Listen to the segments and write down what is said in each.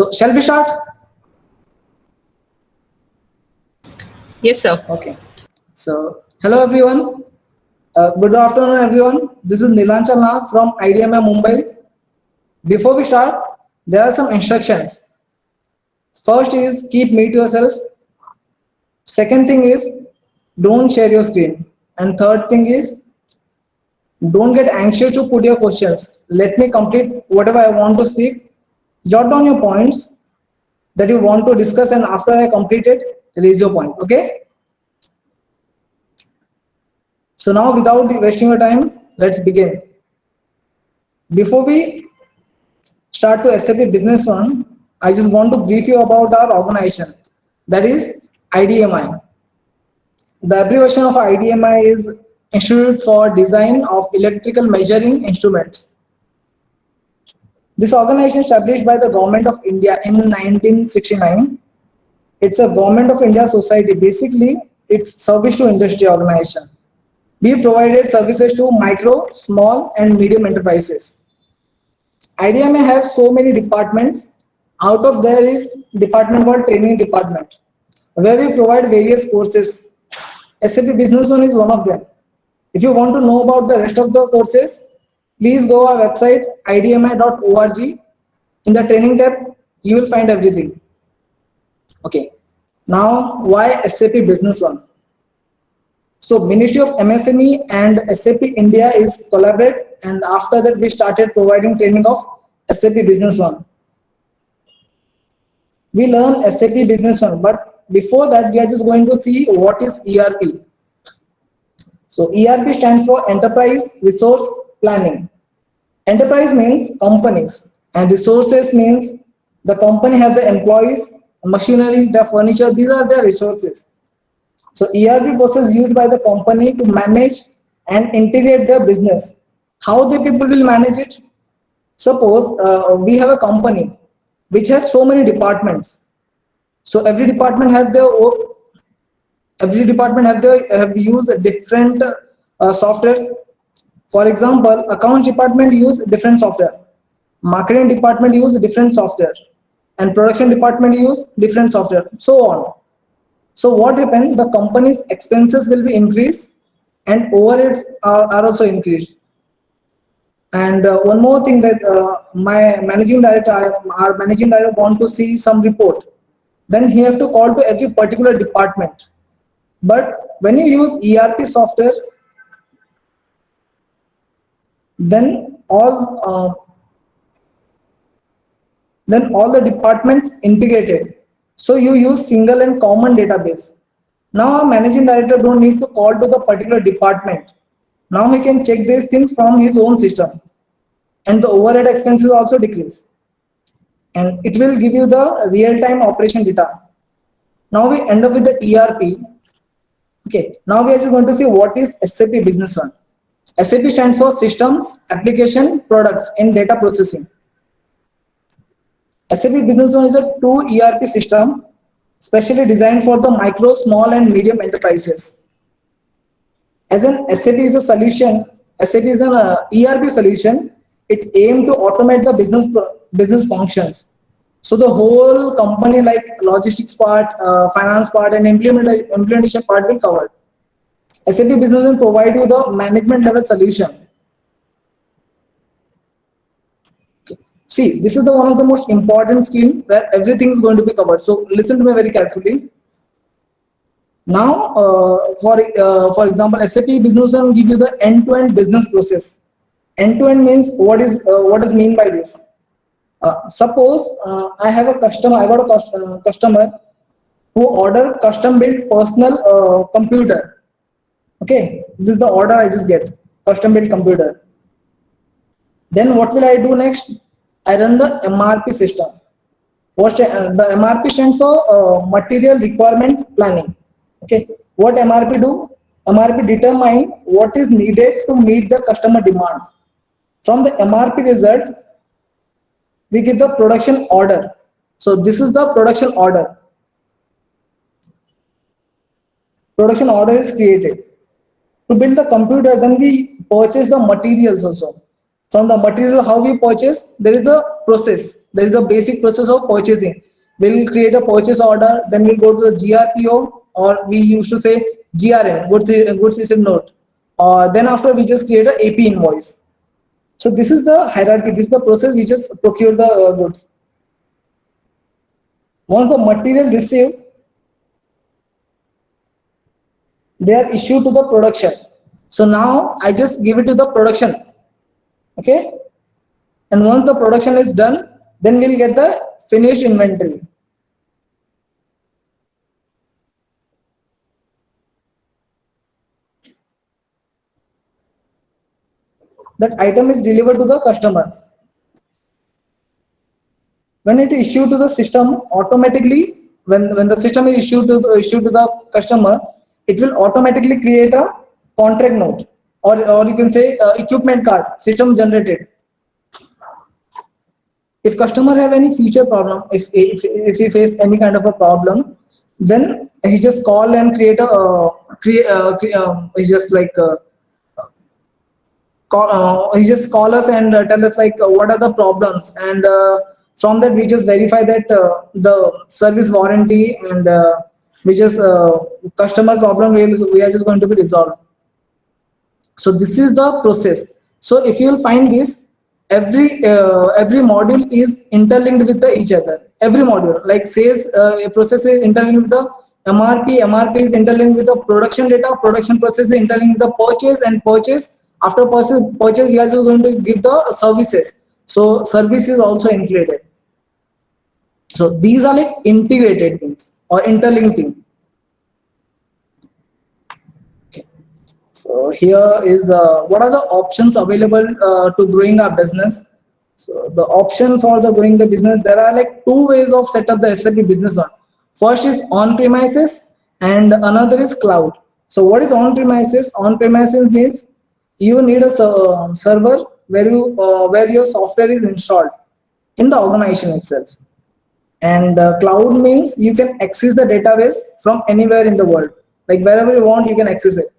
So shall we start? Yes, sir. Okay. So hello everyone. Good afternoon everyone. This is Nilanchal Nag from IDMI Mumbai. Before we start, there are some instructions. First is keep mute yourself. Second thing is don't share your screen. And third thing is don't get anxious to put your questions. Let me complete whatever I want to speak. Jot down your points that you want to discuss, and after I complete it, raise your point. Okay? So now without wasting your time, let's begin. Before we start to SAP Business One, I just want to brief you about our organization. That is IDMI. The abbreviation of IDMI is Institute for Design of Electrical Measuring Instruments. This organization established by the Government of India in 1969. It's a Government of India society. Basically, it's service to industry organization. We provided services to micro, small, and medium enterprises. IDEA may have so many departments. Out of there is department called training department, where we provide various courses. SAP Business One is one of them. If you want to know about the rest of the courses, please go our website idmi.org. In the training tab, you will find everything. Okay. Now, why SAP Business One? So Ministry of MSME and SAP India is collaborate, and after that we started providing training of SAP Business One. We learn SAP Business One, but before that we are just going to see what is ERP. So ERP stands for Enterprise Resource Planning. Enterprise means companies, and resources means the company has the employees, machineries, the furniture. These are their resources. So ERP process used by the company to manage and integrate their business. How the people will manage it? Suppose we have a company which has so many departments. So every department have their have used different softwares. For example, accounts department use different software, marketing department use different software, and production department use different software, so on. So what happened? The company's expenses will be increased and overhead are also increased. And one more thing that our managing director want to see some report. Then he have to call to every particular department. But when you use ERP software, then all the departments integrated. So you use single and common database. Now a managing director don't need to call to the particular department. Now he can check these things from his own system, and the overhead expenses also decrease. And it will give you the real-time operation data. Now we end up with the ERP. Okay, now we are just going to see what is SAP Business One. SAP stands for Systems, Application, Products, and Data Processing. SAP Business One is a two ERP system specially designed for the micro, small, and medium enterprises. As an SAP is a solution, SAP is an ERP solution. It aims to automate the business functions. So the whole company, like logistics part, finance part, and implementation part, will cover. SAP Business One provide you the management level solution. See, this is the one of the most important skill where everything is going to be covered. So listen to me very carefully. Now, for example, SAP Business One give you the end-to-end business process. End-to-end means what is mean by this? Suppose I have a customer. I got a customer who order custom built personal computer. Okay, this is the order I just get, custom built computer. Then what will I do next? I run the MRP system. The MRP stands for Material Requirement Planning. Okay, what MRP do? MRP determine what is needed to meet the customer demand. From the MRP result, we give the production order. So this is the production order. Production order is created. To build the computer, then we purchase the materials also. From the material how we purchase, there is a process, there is a basic process of purchasing. We'll create a purchase order, then we'll go to the GRPO, or we used to say GRN, goods receipt note. Then after we just create a AP invoice. So this is the hierarchy, this is the process we just procure the goods. Once the material received, they are issued to the production. So now I just give it to the production. Okay, and once the production is done, then we'll get the finished inventory. That item is delivered to the customer. When it is issued to the system, automatically, when the system is issued to the customer, it will automatically create a contract note, or you can say equipment card, system generated. If customer have any future problem, if he face any kind of a problem, then he just call and create a he just like he just call us and tell us like what are the problems, and from that we just verify that the service warranty, and we just customer problem we are just going to be resolved. So this is the process. So if you will find this, every module is interlinked with the each other. Every module like says a process is interlinked with the MRP is interlinked with the production data, production process is interlinked with the purchase, and purchase, after purchase we are just going to give the services, so service is also included. So these are like integrated things or interlinked things. So here is what are the options available to growing our business. So the option for the growing the business, there are like two ways of set up the SAP business one. First is on premises and another is cloud. So what is on premises? On premises means you need a server where your software is installed in the organization itself. And cloud means you can access the database from anywhere in the world, like wherever you want you can access it.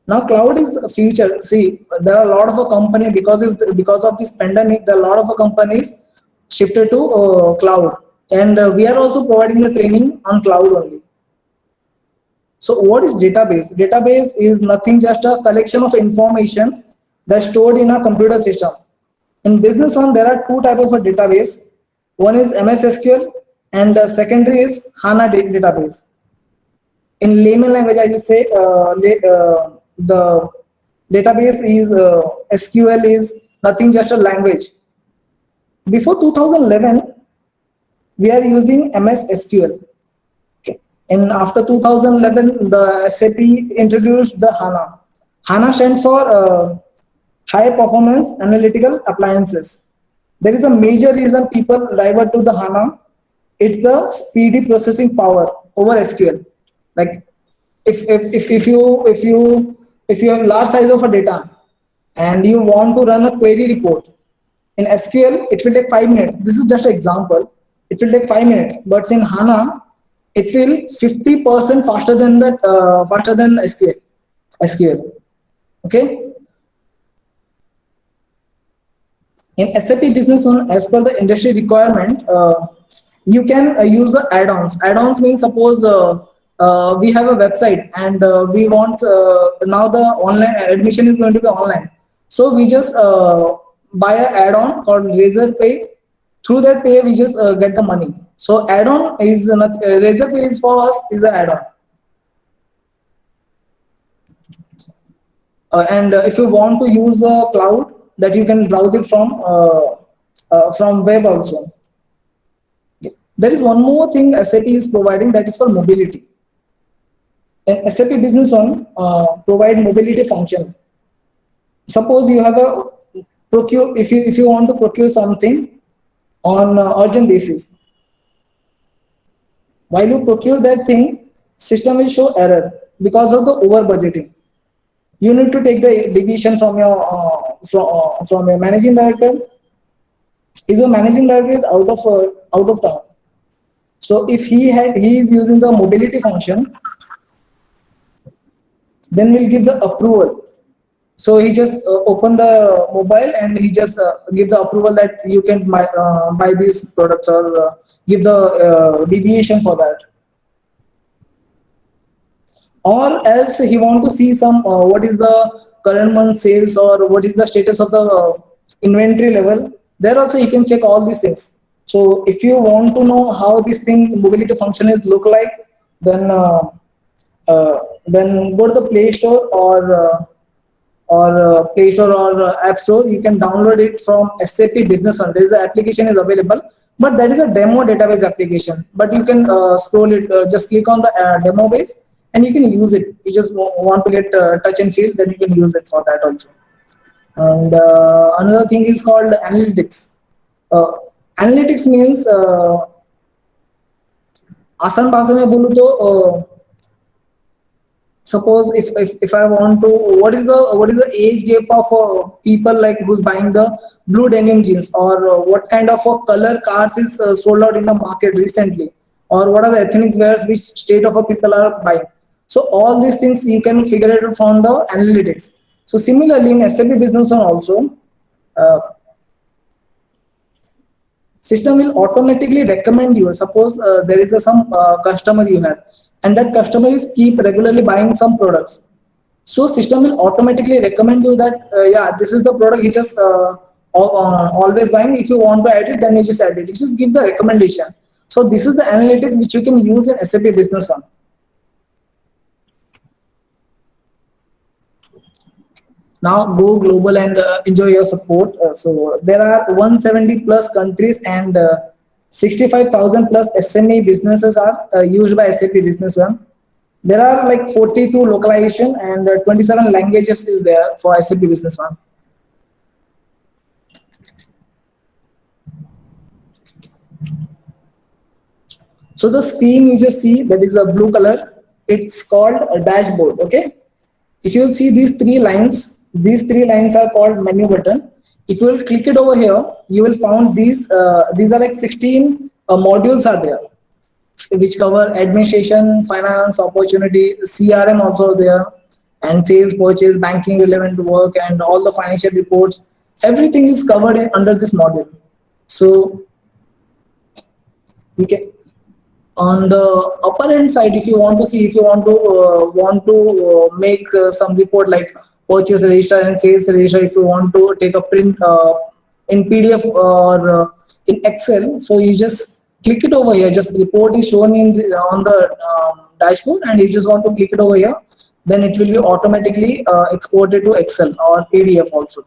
Now cloud is a future. See, there are a lot of a company, because of this pandemic, there are a lot of a companies shifted to cloud, and we are also providing the training on cloud only. So what is database? Database is nothing, just a collection of information that's stored in a computer system. In business one, there are two types of a database. One is MS SQL, and secondary is HANA database. In layman language, I just say the database is SQL is nothing, just a language. Before 2011, we are using MS SQL. Okay. And after 2011, the SAP introduced the HANA. HANA stands for high performance analytical appliances. There is a major reason people divert to the HANA. It's the speedy processing power over SQL. Like if you have large size of a data and you want to run a query report in SQL, it will take 5 minutes. This is just an example. It will take 5 minutes, but in HANA, it will 50% faster than that, faster than SQL. SQL. Okay. In SAP Business One, as per the industry requirement, you can use the add-ons. Add-ons means suppose we have a website and we want now the online admission is going to be online. So we just buy an add-on called Razorpay. Through that pay, we just get the money. So add-on is not Razorpay is for us is an add-on. And if you want to use a cloud, that you can browse it from web also. Okay. There is one more thing SAP is providing, that is for mobility. And SAP Business One provide mobility function. Suppose you have a procure, if you want to procure something on urgent basis, while you procure that thing, system will show error because of the over budgeting. You need to take the deviation from your managing director. If your managing director is out of town, so if he is using the mobility function, then we'll give the approval. So he just open the mobile and he just give the approval that you can buy these products, or give the deviation for that. Or else he want to see some what is the current month sales, or what is the status of the inventory level. There also he can check all these things. So if you want to know how this thing mobility function is look like, then uh, then go to the Play Store, or Play Store, or App Store. You can download it from SAP Business One. There is an application is available, but that is a demo database application. But you can scroll it, just click on the demo base, and you can use it. You just want to get touch and feel, then you can use it for that also. And another thing is called analytics. Uh, Analytics means आसान भाषा में बोलूँ तो suppose if I want to, what is the age gap of people like who's buying the blue denim jeans, or what kind of a color cars is sold out in the market recently, or what are the ethnic wears which state of a people are buying. So all these things you can figure it out from the analytics. So similarly in SAP Business One also, uh, system will automatically recommend you. Suppose there is some customer you have, and that customer is keep regularly buying some products. So system will automatically recommend you that yeah, this is the product he just always buying. If you want to add it, then you just add it. It just gives the recommendation. So this is the analytics which you can use in SAP Business One. Now go global and enjoy your support. So there are 170 plus countries, and 65,000 plus SME businesses are used by SAP Business One. There are like 42 localization, and 27 languages is there for SAP Business One. So the screen you just see, that is a blue color. It's called a dashboard. Okay. If you see these three lines are called menu button. If you will click it over here, you will find these are like 16 modules are there, which cover administration, finance, opportunity, CRM also there, and sales, purchase, banking relevant work, and all the financial reports. Everything is covered under this module. So we can, on the upper hand side, if you want to see, if you want to make some report like purchase register and sales register, if you want to take a print in PDF or in Excel, so you just click it over here. Just report is shown in on the dashboard, and you just want to click it over here, then it will be automatically exported to Excel or PDF also.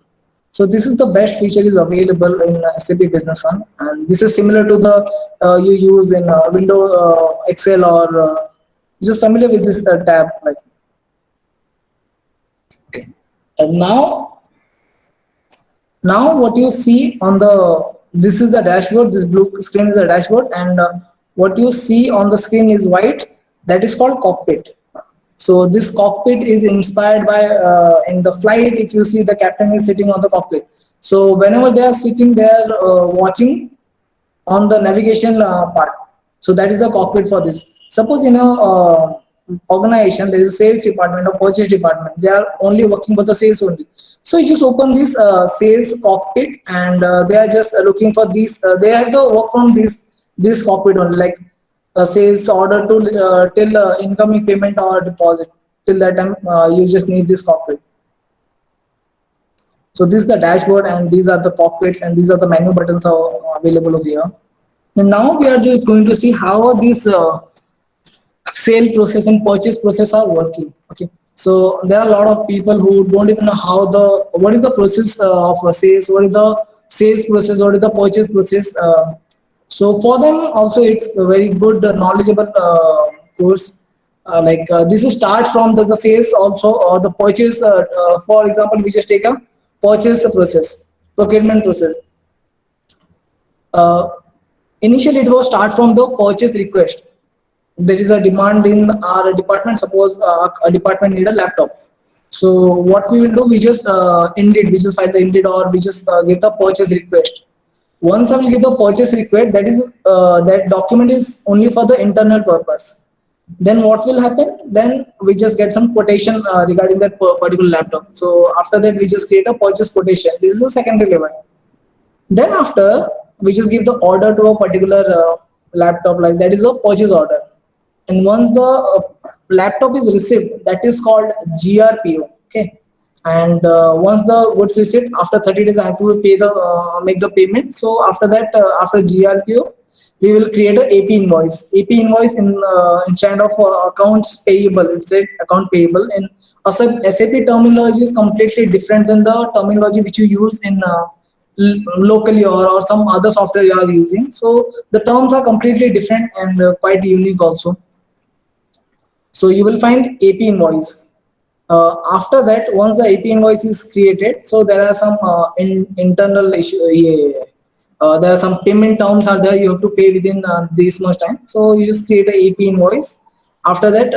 So this is the best feature is available in SAP Business One, and this is similar to the you use in Windows, Excel, or just familiar with this tab. Like, okay, and now what you see on the, this is the dashboard. This blue screen is the dashboard, and what you see on the screen is white. That is called cockpit. So this cockpit is inspired by in the flight. If you see the captain is sitting on the cockpit, so whenever they are sitting, they are watching on the navigation part. So that is the cockpit for this. Suppose in a organization there is a sales department or purchase department. They are only working for the sales only. So you just open this sales cockpit, and they are just looking for these. They have the work from this cockpit only, like sales order to till incoming payment or deposit. Till that time, you just need this cockpit. So this is the dashboard, and these are the cockpits, and these are the menu buttons are available over here. And now we are just going to see how these sale process and purchase process are working. Okay, so there are a lot of people who don't even know how what is the process of sales, what is the sales process, what is the purchase process. So for them also it's a very good knowledgeable course. This is start from the sales also, or the purchase. For example, we just take a purchase process, procurement process. Uh, Initially it was start from the purchase request. There is a demand in our department. Suppose a department need a laptop. So what we will do, we just indeed, we just file the indeed, or we just give the purchase request. Once I will give the purchase request, that is that document is only for the internal purpose. Then what will happen? Then we just get some quotation regarding that particular laptop. So after that, we just create a purchase quotation. This is the secondary level. Then after, we just give the order to a particular laptop, like that is a purchase order. And once the laptop is received, that is called GRPO. Okay. And once the goods received, after 30 days, I have to pay the make the payment. So after that, after GRPO, we will create a AP invoice. AP invoice in kind of accounts payable. It's a account payable. And SAP terminology is completely different than the terminology which you use in locally, or some other software you are using. So the terms are completely different and quite unique also. So you will find AP invoice. After that, once the AP invoice is created, so there are some internal issue. There are some payment terms are there. You have to pay within this much time. So you just create a AP invoice. After that,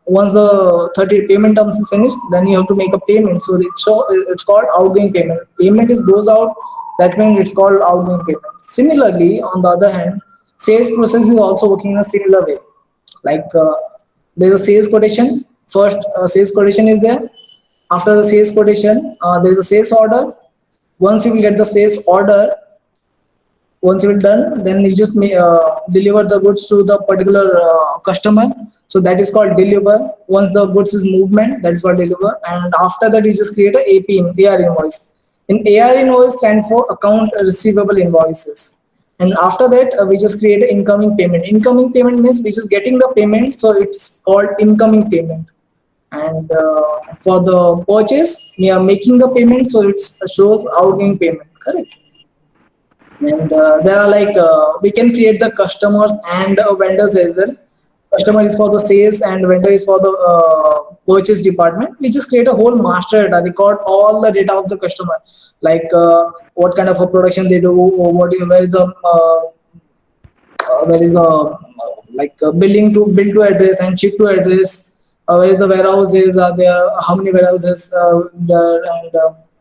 once the 30 payment terms is finished, then you have to make a payment. So it's called outgoing payment. Payment is goes out. That means it's called outgoing payment. Similarly, on the other hand, sales process is also working in a similar way. Like there's a sales quotation. First, sales quotation is there. After the sales quotation, there is a sales order. Once you will get the sales order, once you're done, then you just deliver the goods to the particular customer. So that is called deliver. Once the goods is movement, that's called deliver. And after that, you just create a AP in AR invoice. In AR invoice stand for account receivable invoices. And after that, we just create an incoming payment. Incoming payment means we just getting the payment, so it's called incoming payment. And for the purchase, we are making the payment, so it shows outgoing payment. Correct. And there are like we can create the customers and vendors as well. Customer is for the sales and vendor is for the purchase department. We just create a whole master data, record all the data of the customer, like what kind of a production they do, or where is the like billing to bill to address and ship to address, where is the warehouses are there, how many warehouses there, and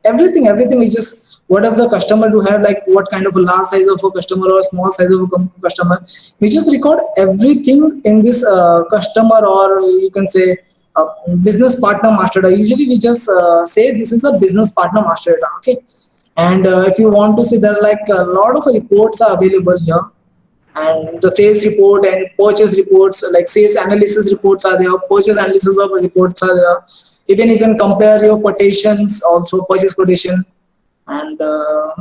everything we just whatever the customer do have, like what kind of a large size of a customer or small size of a customer, we just record everything in this customer, or you can say uh, business partner master data. Usually we just say this is a business partner master data. Okay. And if you want to see, there are like a lot of reports are available here. And the sales report and purchase reports, like sales analysis reports are there, purchase analysis of reports are there. Even you can compare your quotations, also purchase quotation. And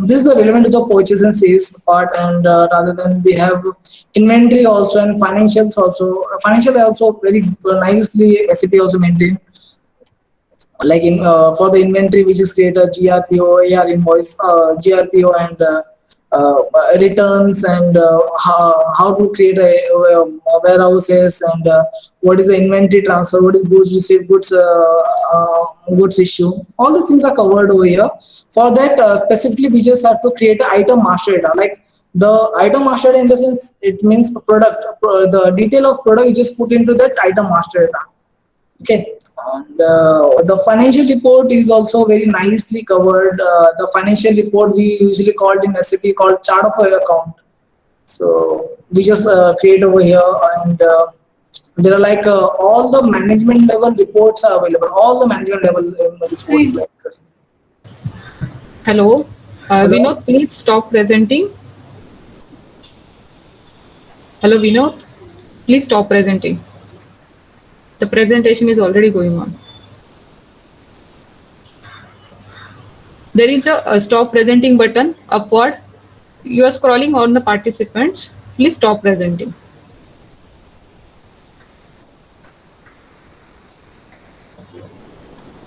this is the relevant to the purchase and sales part. And rather than we have inventory also and financials also. Financial also very nicely SAP also maintained. Like in for the inventory, we just create a GRPO, AR invoice, GRPO, and returns, and how to create warehouses, and what is the inventory transfer, what is goods received, goods issue. All these things are covered over here. For that, specifically, we just have to create an item master data. Like the item master data, in the sense, it means product. The detail of product you just put into that item master data. Okay. And the financial report is also very nicely covered. The financial report we usually called in SAP called chart of your account. So we just create over here, and there are like all the management level reports are available. All the management level reports, like Hello. hello. Vinod, please stop presenting. Hello, Vinod. Please stop presenting. The presentation is already going on. There is a stop presenting button upward. You are scrolling on the participants. Please stop presenting.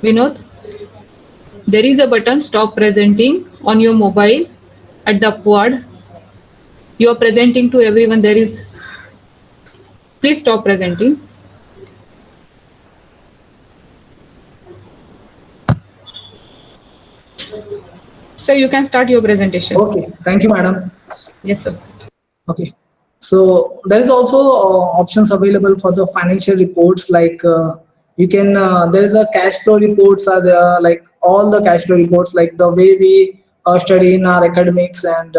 Vinod, there is a button stop presenting on your mobile at the upward. You are presenting to everyone. There is. Please stop presenting. Sir, you can start your presentation. Okay, thank you, madam. Yes, sir. Okay, so there is also options available for the financial reports. Like you can, there is a cash flow reports are there, like all the cash flow reports, like the way we study in our academics. And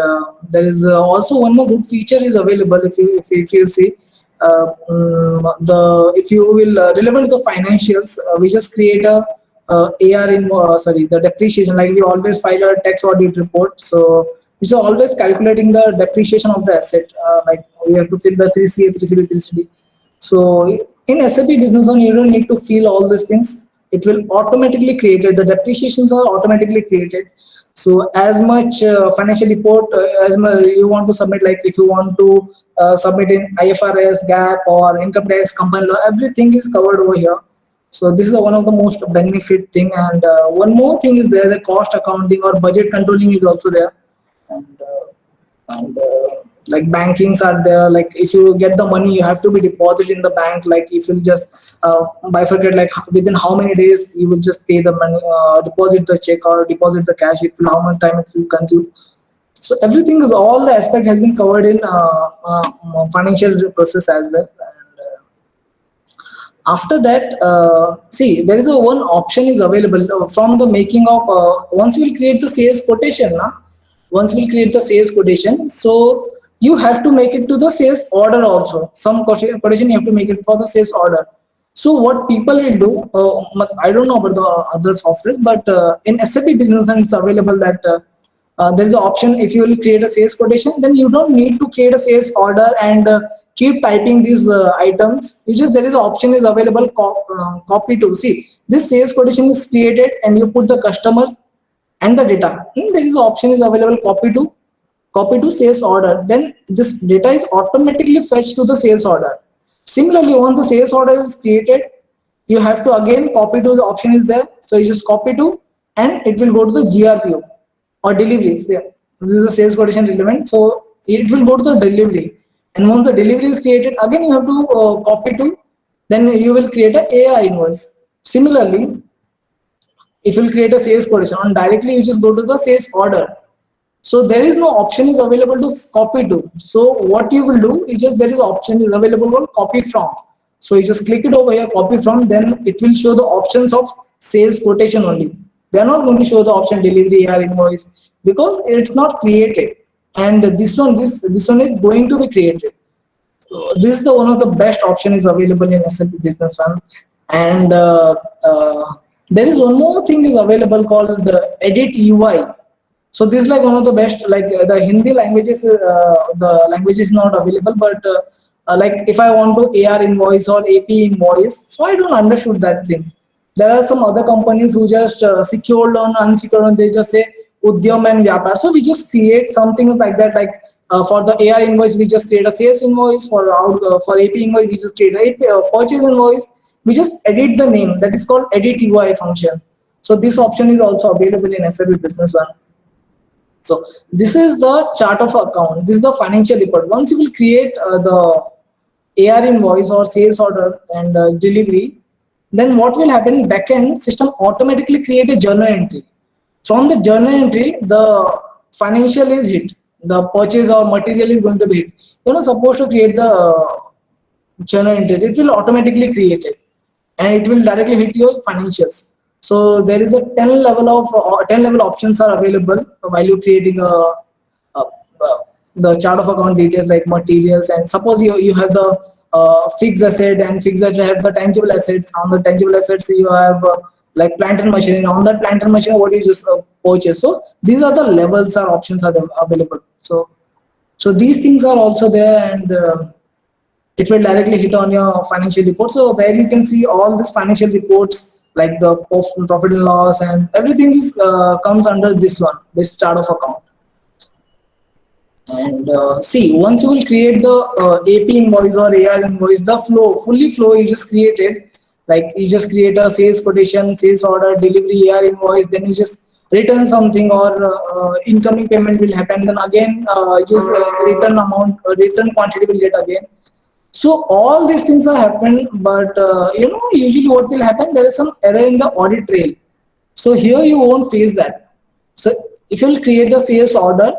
there is also one more good feature is available, if you see, The if you will relevant to the financials, we just create a AR in sorry the depreciation, like we always file a tax audit report. So which is always calculating the depreciation of the asset. Like we have to fill the 3CA, 3CB, 3CD. So in SAP Business One, you don't need to fill all these things. It will automatically created. The depreciations are automatically created. So as much financial report as you want to submit, like if you want to submit in IFRS, GAAP, or income tax, company law, everything is covered over here. So this is one of the most benefit thing. And one more thing is there: the cost accounting or budget controlling is also there. And like bankings are there, like if you get the money you have to be deposit in the bank. Like if you just bifurcate, like within how many days you will just pay the money, deposit the check or deposit the cash, it will how much time it will consume. So everything is, all the aspect has been covered in financial process as well. And after that, see, there is a one option is available from the making of once we will create the sales quotation na, once we create the sales quotation, so you have to make it to the sales order also. Some quotation you have to make it for the sales order. So what people will do, I don't know about the other softwares, but in SAP Business and it's available that there is an option. If you will create a sales quotation, then you don't need to create a sales order and keep typing these items. You just, there is an option is available, copy to. See, this sales quotation is created and you put the customers and the data. There is an option is available, copy to sales order. Then this data is automatically fetched to the sales order. Similarly, once the sales order is created, you have to again copy to, the option is there. So you just copy to, and it will go to the GRPO or deliveries. Yeah. This is a sales quotation relevant. So it will go to the delivery. And once the delivery is created, again you have to copy to, then you will create a AR invoice. Similarly, if you create a sales quotation on directly, you just go to the sales order. So there is no option is available to copy to. So what you will do is just, there is option is available on copy from. So you just click it over here, copy from, then it will show the options of sales quotation only. They are not going to show the option delivery or invoice because it's not created. And this one is going to be created. So this is the one of the best option is available in SAP Business One. And there is one more thing is available called Edit UI. So this is like one of the best, like the Hindi languages, the language is not available, but like if I want to AR invoice or AP invoice, so I don't understood that thing. There are some other companies who just secured loan, unsecured loan, they just say Udyam and Vyapar. So we just create something like that, like for the AR invoice, we just create a sales invoice. For AP invoice, we just create a purchase invoice. We just edit the name. That is called Edit UI function. So this option is also available in SAP Business One. So this is the chart of account. This is the financial report. Once you will create the AR invoice or sales order and delivery, then what will happen? Backend system automatically create a journal entry. From the journal entry, the financial is hit. The purchase or material is going to be hit. You're not supposed to create the journal entries. It will automatically create it, and it will directly hit your financials. So there is a 10 level of 10 level options are available while you creating a the chart of account details like materials. And suppose you have the fixed asset, and fixed asset have the tangible assets. On the tangible assets you have like plant and machinery. On that plant and machinery, what you just purchase. So these are the levels or options are available. So these things are also there, and it will directly hit on your financial report. So where you can see all these financial reports like the profit and loss, and everything is comes under this one, this chart of account. And see, once you will create the AP invoice or AR invoice, the fully flow you just created, like you just create a sales quotation, sales order, delivery, AR invoice, then you just return something, or incoming payment will happen. Then again, just return amount, return quantity will get again. So all these things are happen, but usually what will happen? There is some error in the audit trail. So here you won't face that. So if you'll create the sales order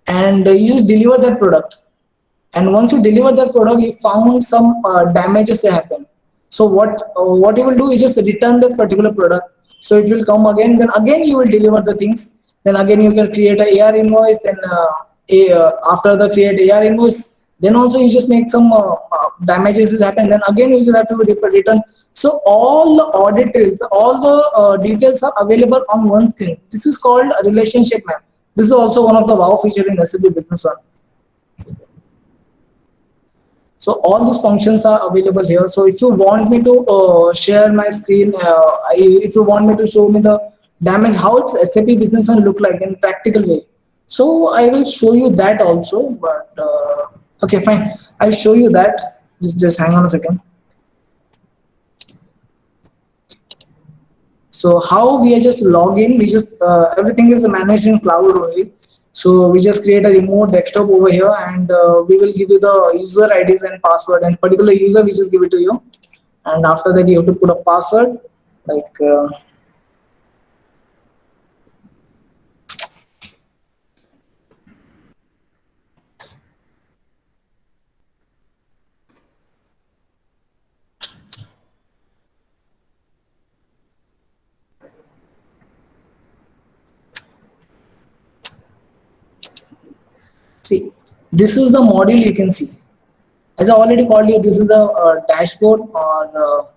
and you just deliver that product, and once you deliver that product, you found some damages happen. So what you will do is just return that particular product. So it will come again. Then again you will deliver the things. Then again you can create a AR invoice. Then after the create AR invoice, then also you just make some damages is happen, then again you just have to return. So all the auditors, all the details are available on one screen. This is called a relationship map. This is also one of the wow feature in SAP Business One. So all these functions are available here. So if you want me to share my screen, if you want me to show me the damage, how it's SAP Business One look like in practical way. So I will show you that also. But okay, fine. I'll show you that. Just hang on a second. So how we are just log in, we just everything is managed in cloud only. So we just create a remote desktop over here, and we will give you the user IDs and password, and particular user we just give it to you. And after that you have to put a password like see, this is the module you can see. As I already called you, this is the dashboard, or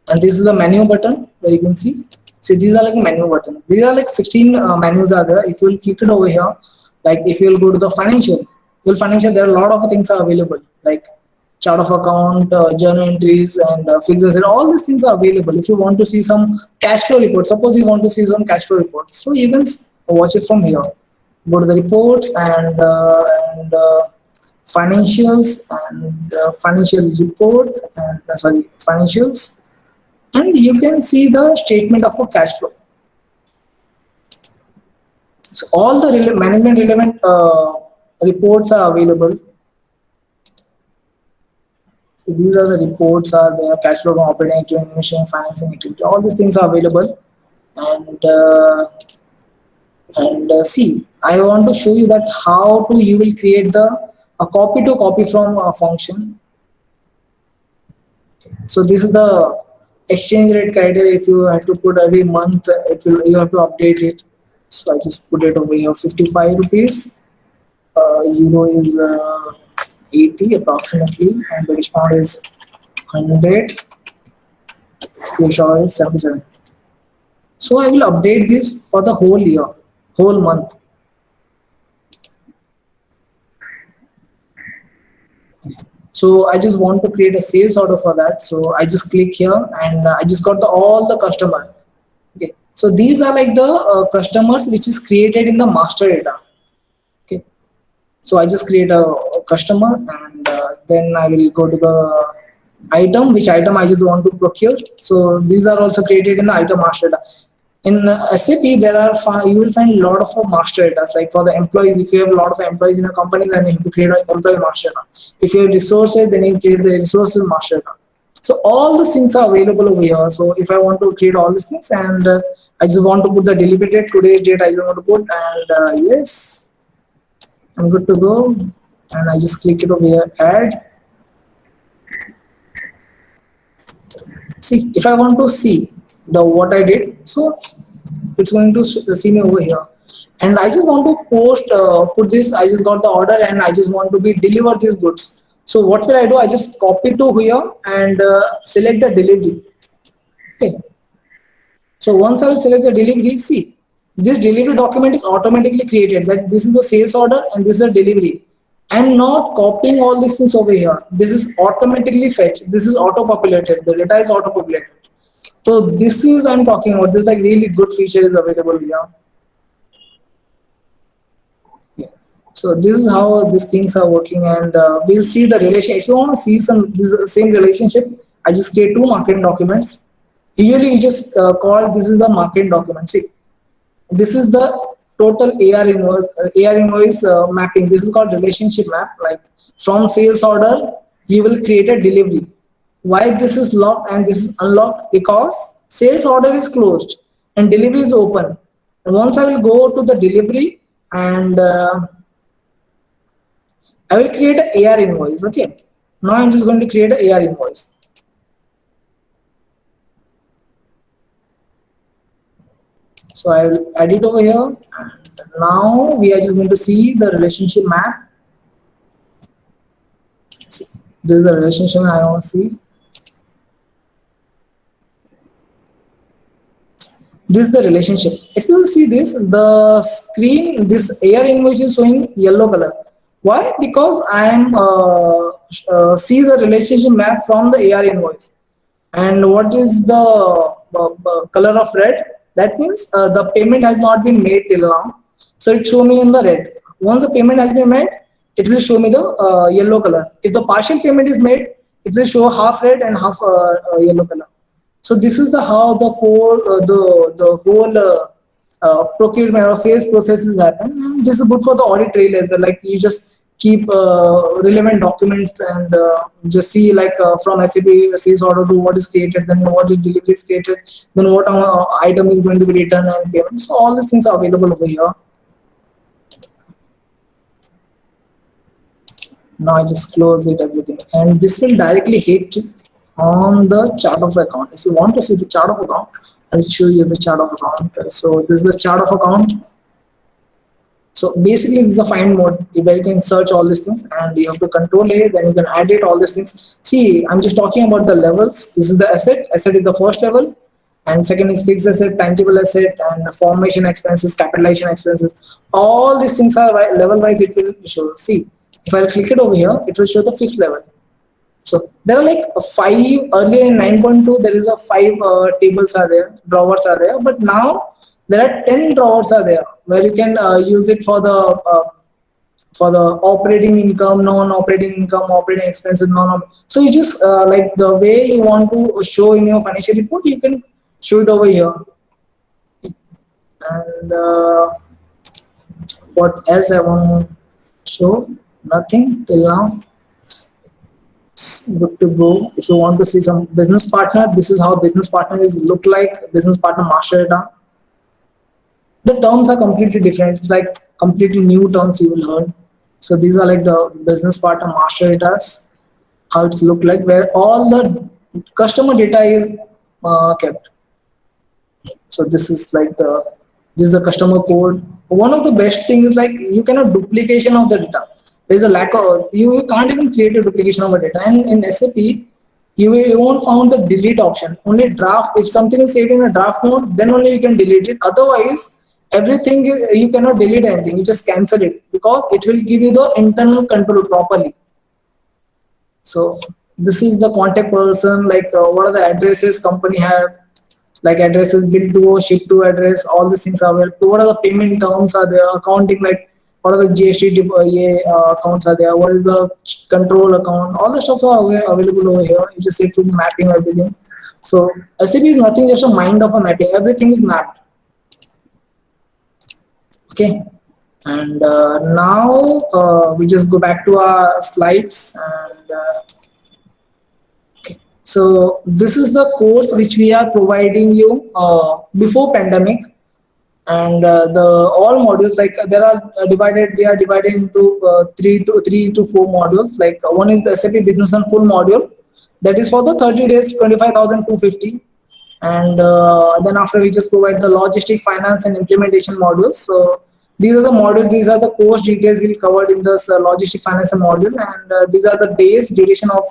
and this is the menu button where you can see. See, these are like menu button. These are like 16 menus are there. If you will click it over here, like if you will go to the financial, you'll financial, there are a lot of things are available, like chart of account, journal entries, and fixed asset. All these things are available. If you want to see some cash flow report, suppose you want to see some cash flow report, so you can watch it from here. Go to the reports and financials and financial report and sorry, financials, and you can see the statement of a cash flow. So all the management relevant reports are available. So these are the reports are there: cash flow from operating activity, investing, financing activity. All these things are available, and see, I want to show you that how to you will create the a copy to copy from a function. So this is the exchange rate criteria. If you have to put every month, it will, you have to update it. So I just put it over here, 55 rupees. Euro is 80 approximately, and British pound is 100. British pound is 77. So I will update this for the whole year, whole month. So I just want to create a sales order for that. So I just click here, and I just got the all the customer. Okay. So these are like the customers which is created in the master data. Okay. So I just create a customer, and then I will go to the item, which item I just want to procure. So these are also created in the item master data. In SAP, there are you will find a lot of master data. Like for the employees, if you have a lot of employees in a company, then you have to create an employee master data. If you have resources, then you create the resources master data. So all these things are available over here. So if I want to create all these things, and I just want to put the delivery date, today's date I just want to put, and yes, I'm good to go. And I just click it over here, add. See, if I want to see the what I did, so it's going to see me over here, and I just want to post put this. I just got the order, and I just want to be deliver these goods. So what will I do? I just copy to here and select the delivery. Okay. So once I will select the delivery, see, this delivery document is automatically created, that this is the sales order and this is the delivery. I'm not copying all these things over here. This is automatically fetched. This is auto populated. The data is auto populated. So this is I'm talking about. This like really good feature is available here. Yeah. So this is how these things are working, and we'll see the relation. If you want to see some this same relationship, I just create two marketing documents. Usually we just call this is the marketing document. See, this is the total AR invoice mapping. This is called relationship map. Like from sales order, you will create a delivery. Why this is locked and this is unlocked? Because sales order is closed and delivery is open. And once I will go to the delivery, and I will create an AR invoice. Okay. Now I'm just going to create an AR invoice. So I will add it over here, and now we are just going to see the relationship map. See. This is the relationship I want to see. This is the relationship. If you will see this, the screen, this air invoice is showing yellow color. Why? Because I am see the relationship map from the AR invoice. And what is the color of red? That means the payment has not been made till now. So it show me in the red. Once the payment has been made, it will show me the yellow color. If the partial payment is made, it will show half red and half yellow color. So this is the how the the whole procurement or sales processes happen. And this is good for the audit trail as well. Like you just keep relevant documents and just see like from SAP sales order to what is created, then what is delivery is created, then what item is going to be returned and payment. So all these things are available over here. Now I just close it everything, and this will directly hit on the chart of account. If you want to see the chart of account, I'll show you the chart of account. So this is the chart of account. So basically this is a find mode where you can search all these things, and you have to control A, then you can add it, all these things. See, I'm just talking about the levels. This is the asset. Asset is the first level, and second is fixed asset, tangible asset, and formation expenses, capitalization expenses. All these things are level wise, it will show. See, if I click it over here, it will show the fifth level. So there are like five. Earlier in 9.2 there is a five tables are there, drawers are there, but now there are 10 drawers are there where you can use it for the operating income, non-operating income, operating expenses, so you just like the way you want to show in your financial report, you can show it over here. And what else I want to show? Nothing till now. Good to go. If you want to see some business partner, this is how business partner is look like. Business partner master data. The terms are completely different. It's like completely new terms you will learn. So these are like the business partner master data, how it look like, where all the customer data is kept. So this is like this is the customer code. One of the best things is like you cannot duplication of the data. There's a lack of, you can't even create a duplication of a data. And in SAP, you won't found the delete option. Only draft. If something is saved in a draft mode, then only you can delete it. Otherwise, everything you cannot delete anything. You just cancel it because it will give you the internal control properly. So this is the contact person. Like what are the addresses company have? Like addresses, bill to, ship to address, all these things are there. What are the payment terms are there? Accounting, like what are the GST accounts are there? What is the control account? All the stuff are available over here. You just say to mapping everything. So SAP is nothing just a mind of a mapping. Everything is mapped. Okay. And now we just go back to our slides and okay. So this is the course which we are providing you before pandemic, and the all modules like there are divided. We are divided into three to four modules. Like one is the SAP Business and Full module, that is for the 30 days, 25,250. And then after we just provide the logistic, finance, and implementation modules. So these are the modules. These are the course details we'll covered in this logistic, finance, and module. And these are the days duration of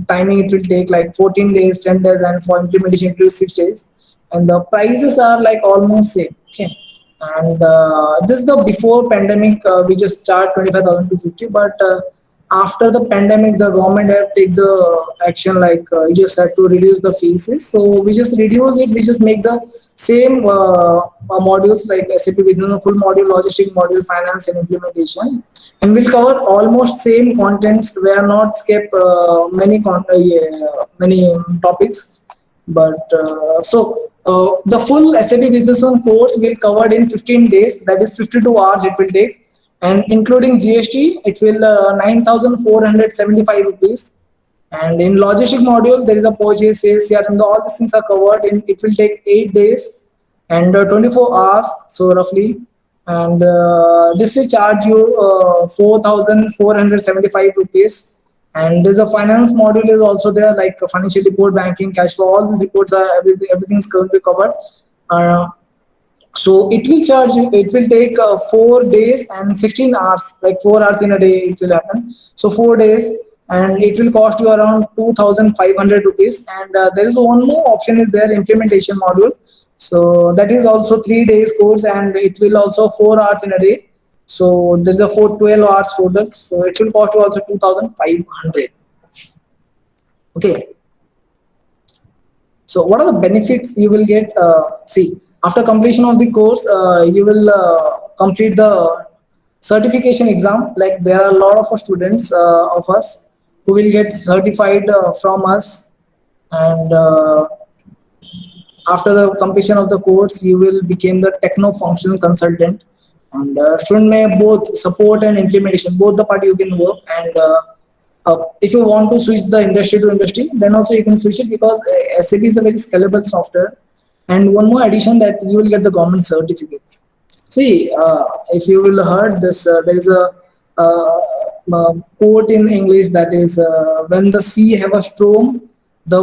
timing. It will take like 14 days, 10 days, and for implementation it will 6 days. And the prices are like almost same. Okay. And this is the before pandemic. We just charge 25,250, but after the pandemic, the government have take the action like you just have to reduce the fees. So we just reduce it. We just make the same modules like SAP Business Full module, logistic module, finance, and implementation, and we'll cover almost same contents. We are not skip many topics, but the full SAP Business One course will covered in 15 days. That is 52 hours it will take, and including GST, it will 9,475 rupees. And in logistic module, there is a purchase, sales, CRM. All these things are covered. In it will take 8 days and 24 hours, so roughly. And this will charge you 4,475 rupees. And there's a finance module is also there, like a financial report, banking, cash flow. All these reports are everything is currently covered. So it will charge you. It will take 4 days and 16 hours, like 4 hours in a day. It will happen. So 4 days and it will cost you around 2500 rupees. And there is one more option is there, implementation module. So that is also 3 days course, and it will also 4 hours in a day. So there's a 12 hours total, so it will cost you also 2500. Okay. So what are the benefits you will get? See, after completion of the course, you will complete the certification exam. Like there are a lot of students of us who will get certified from us, and after the completion of the course, you will become the techno-functional consultant. And student may both support and implementation, both the party you can work. And if you want to switch the industry to industry, then also you can switch it, because SAP is a very scalable software. And one more addition, that you will get the government certificate. See, if you will heard this, there is a quote in English that is, "When the sea have a storm, the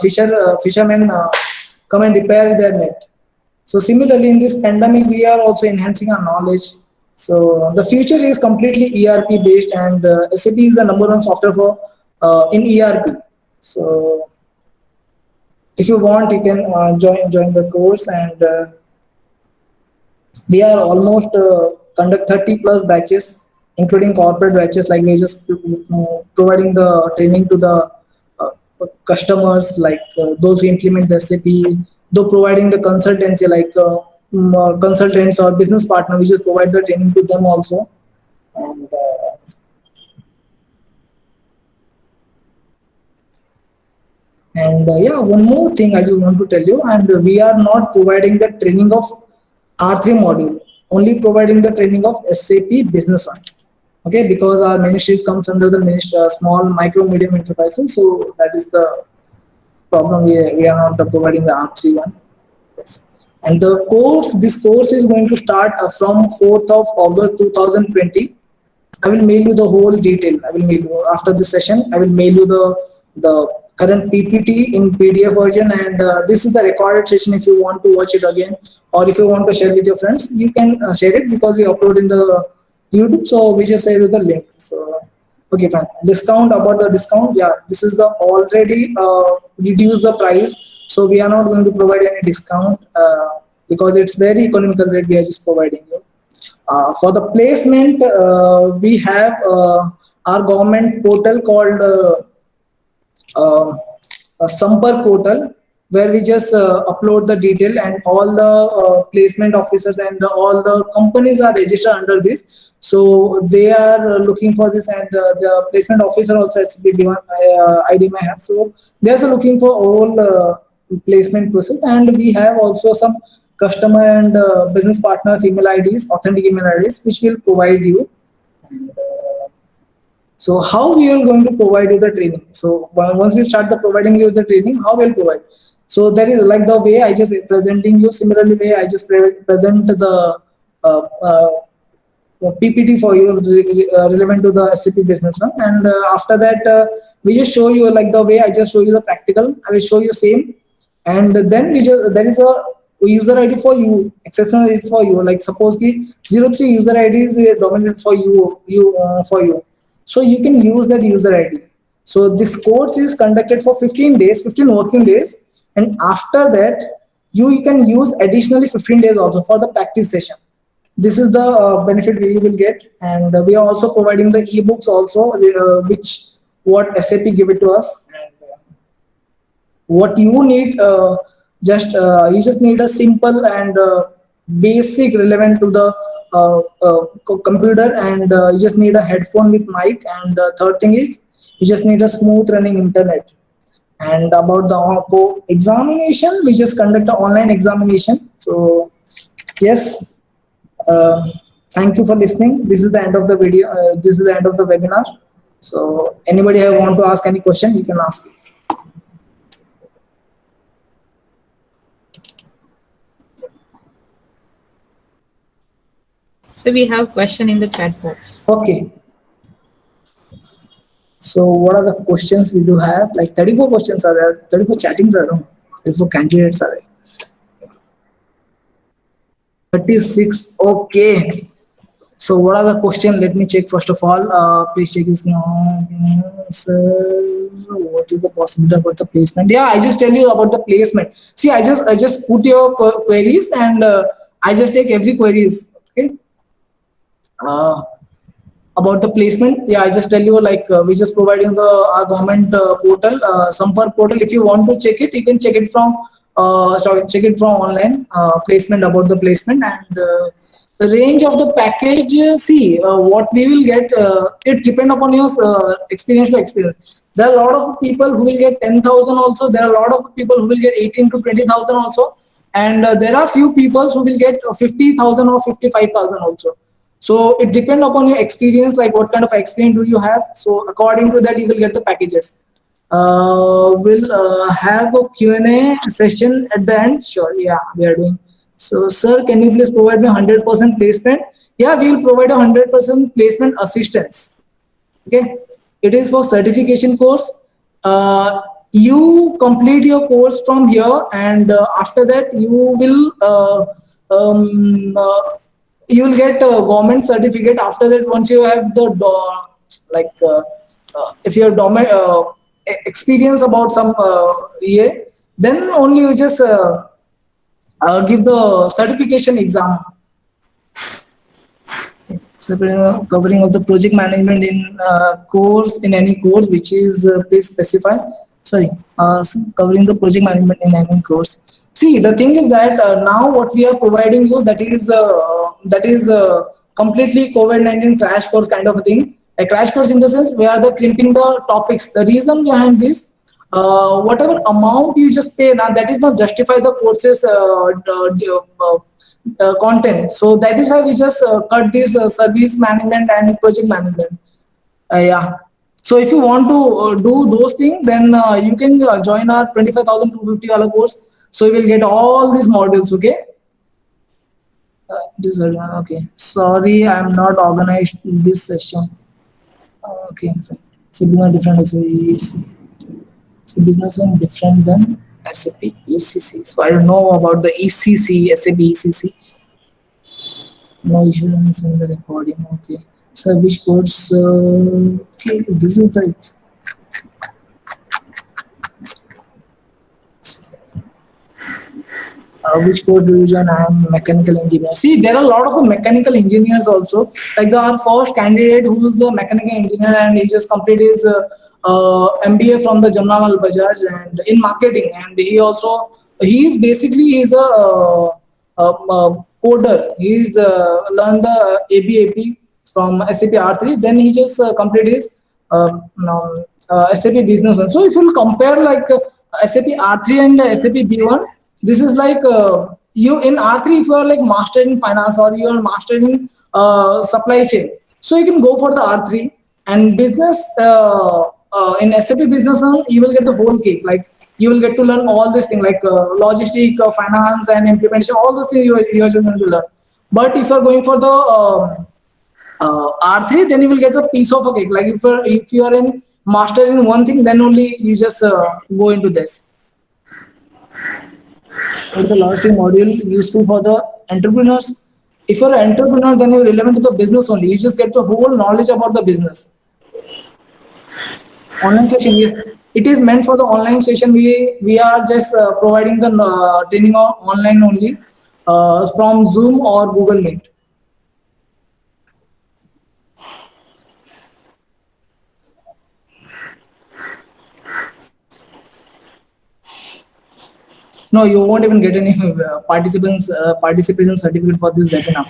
fishermen come and repair their net." So similarly, in this pandemic, we are also enhancing our knowledge. So the future is completely ERP based, and SAP is the number one software for in ERP. So if you want, you can join the course, and we are almost conduct 30 plus batches, including corporate batches. Like we just providing the training to the uh, customers, like those who implement the SAP, though providing the consultancy, like consultants or business partner, we just provide the training to them also. And yeah, one more thing I just want to tell you, and we are not providing the training of R3 module, only providing the training of SAP Business One. Okay, because our ministries comes under the ministry, small, micro, medium enterprises, so that is the problem. We are not providing the R3 one. Yes. And this course is going to start from 4th of August 2020. I will mail you the whole detail. I will mail you after this session. I will mail you the current PPT in PDF version, and this is the recorded session. If you want to watch it again, or if you want to share with your friends, you can share it, because we upload in the YouTube. So we just share you the link. So okay, fine. Discount, about the discount. Yeah, this is the already reduced the price, so we are not going to provide any discount because it's very economical rate we are just providing you. For the placement, we have our government portal called a Sampark portal, where we just upload the detail, and all the placement officers and all the companies are registered under this. So they are looking for this, and the placement officer also has to be ID may have. So they are also looking for all placement process, and we have also some customer and business partners email IDs, authentic email IDs, which will provide you. And, so how we are going to provide you the training? So once we start the providing you the training, how we'll provide? So there is, like the way I just presenting you, similarly way I just present the uh, uh, PPT for you relevant to the SAP Business One, and after that we just show you, like the way I just show you the practical. I will show you same, and then we just, there is a user ID for you, exceptional is for you. Like suppose the 03 user ID is dominant for you, so you can use that user ID. So this course is conducted for 15 days, 15 working days, and after that you can use additionally 15 days also for the practice session. This is the benefit we will get. And we are also providing the ebooks also, which what SAP give it to us. And what you need, just you just need a simple and basic relevant to the computer, and you just need a headphone with mic. And third thing is, you just need a smooth running internet. And about the examination, we just conduct an online examination. So yes, uh, thank you for listening. This is the end of the video. This is the end of the webinar. So anybody who want to ask any question, you can ask. So we have question in the chat box. Okay. So what are the questions we do have? Like 34 questions are there, 34 chattings are there, 34 candidates are there. 36. Okay. So what are the question? Let me check first of all. Please check this now. Sir, what is the possibility about the placement? Yeah, I just tell you about the placement. See, I just put your queries and I just take every queries. Okay. Uh, about the placement, yeah, I just tell you like we just providing the our government portal, Sampark portal. If you want to check it, you can check it from check it from online placement about the placement and the range of the package. See, what we will get, it depend upon your experience to experience. There are a lot of people who will get 10,000 also. There are a lot of people who will get 18 to 20,000 also, and there are few people who will get 50,000 or 55,000 also. So it depends upon your experience, like what kind of experience do you have. So according to that, you will get the packages. We'll have a Q&A session at the end. Sure, yeah, we are doing. So, sir, can you please provide me 100% placement? Yeah, we will provide a 100% placement assistance. Okay, it is for certification course. You complete your course from here, and after that um, uh, you will get a government certificate. After that, once you have the like if you have experience about some EA, then only you just give the certification exam. So, covering of the project management in course, in any course which is please specify. Sorry, so covering the project management in any course. See, the thing is that now what we are providing you, that is completely COVID-19 crash course kind of a thing. A crash course in the sense we are the crimping the topics. The reason behind this, whatever amount you just pay now, that is not justify the courses content. So that is why we just cut this service management and project management. Yeah. So if you want to do those things, then you can join our 25,250 course. So you will get all these modules. Okay. This okay. Sorry, I'm not organized this session. Okay. So business different SAP. So business one different than SAP ECC. So I don't know about the ECC, SAP ECC. No issues in the recording. Okay. So which course? Okay, this is the which code do you join? I am mechanical engineer. See, there are a lot of mechanical engineers also. Like our first candidate who is a mechanical engineer and he just completed his MBA from the Jamnamal Bajaj and in marketing. And he is basically he's coder. He's learned the ABAP from SAP R3. Then he just completed his SAP business one. So if you compare like SAP R3 and SAP B1, this is like you in R3 if you are like mastered in finance or you are mastered in supply chain, so you can go for the R3 and business in SAP business one you will get the whole cake, like you will get to learn all these things like logistic, finance and implementation, all those things you are going to learn. But if you are going for the R3, then you will get the piece of a cake. Like if you are in master in one thing, then only you just go into this. Or the last module useful for the entrepreneurs. If you're an entrepreneur, then you're relevant to the business only. You just get the whole knowledge about the business. Online session, yes, it is meant for the online session. We are just providing the training online only from Zoom or Google Meet. No, you won't even get any participation certificate for this webinar.